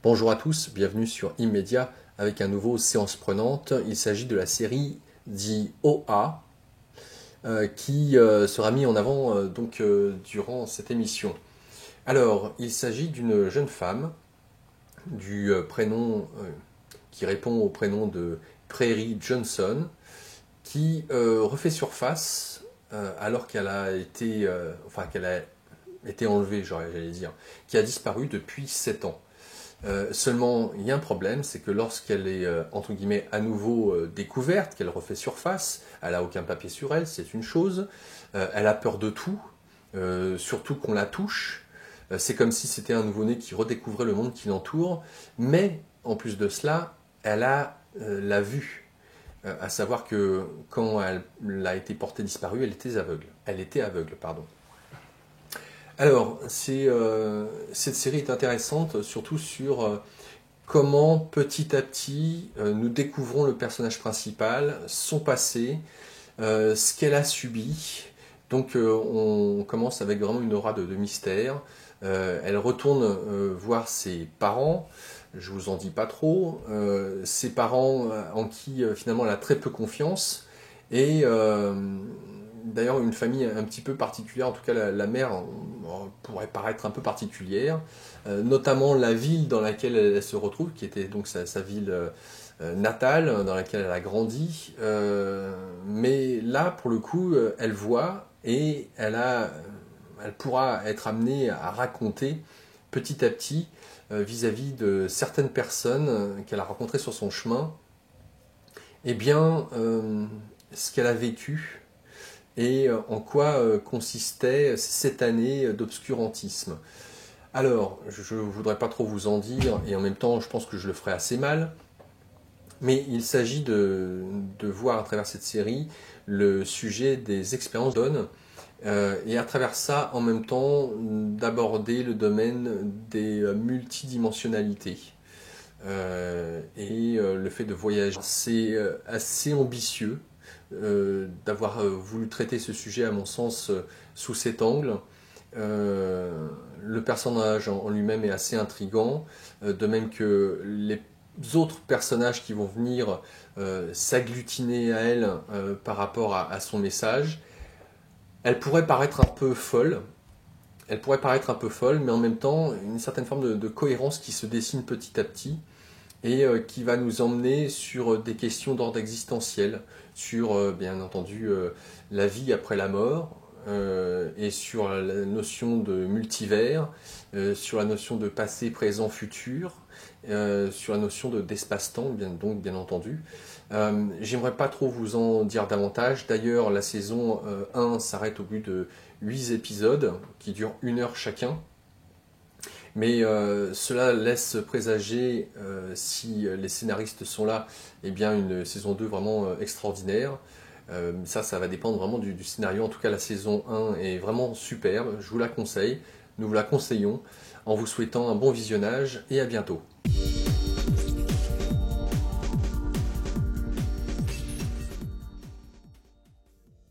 Bonjour à tous, bienvenue sur Immédiat avec un nouveau séance prenante. Il s'agit de la série The OA qui sera mis en avant durant cette émission. Alors, il s'agit d'une jeune femme du prénom qui répond au prénom de Prairie Johnson qui refait surface alors qu'elle a été enlevée, j'allais dire, qui a disparu depuis 7 ans. Seulement, il y a un problème, c'est que lorsqu'elle est, entre guillemets, à nouveau découverte, qu'elle refait surface, elle n'a aucun papier sur elle, c'est une chose, elle a peur de tout, surtout qu'on la touche, c'est comme si c'était un nouveau-né qui redécouvrait le monde qui l'entoure, mais en plus de cela, elle a la vue, à savoir que quand elle a été portée disparue, elle était aveugle. Alors, cette série est intéressante, surtout sur comment petit à petit nous découvrons le personnage principal, son passé, ce qu'elle a subi. Donc on commence avec vraiment une aura de mystère. Elle retourne voir ses parents, je vous en dis pas trop, ses parents en qui finalement elle a très peu confiance. Et d'ailleurs, une famille un petit peu particulière, en tout cas la mère pourrait paraître un peu particulière, notamment la ville dans laquelle elle se retrouve, qui était donc sa ville natale, dans laquelle elle a grandi. Mais là, pour le coup, elle voit et elle pourra être amenée à raconter petit à petit vis-à-vis de certaines personnes qu'elle a rencontrées sur son chemin, eh bien, ce qu'elle a vécu et en quoi consistait cette année d'obscurantisme. Alors, je ne voudrais pas trop vous en dire, et en même temps, je pense que je le ferai assez mal, mais il s'agit de voir à travers cette série le sujet des expériences d'On, et à travers ça, en même temps, d'aborder le domaine des multidimensionnalités. Et le fait de voyager, c'est assez ambitieux d'avoir voulu traiter ce sujet, à mon sens, sous cet angle. Le personnage en lui-même est assez intriguant, de même que les autres personnages qui vont venir s'agglutiner à elle par rapport à son message. Elle pourrait paraître un peu folle, mais en même temps, une certaine forme de cohérence qui se dessine petit à petit et qui va nous emmener sur des questions d'ordre existentiel, sur bien entendu la vie après la mort, et sur la notion de multivers, sur la notion de passé, présent, futur, sur la notion d'espace-temps, bien entendu. J'aimerais pas trop vous en dire davantage. D'ailleurs, la saison 1 s'arrête au bout de 8 épisodes qui durent 1 heure chacun. Mais cela laisse présager, si les scénaristes sont là, eh bien une saison 2 vraiment extraordinaire. Ça va dépendre vraiment du scénario. En tout cas, la saison 1 est vraiment superbe. Je vous la conseille. Nous vous la conseillons en vous souhaitant un bon visionnage et à bientôt.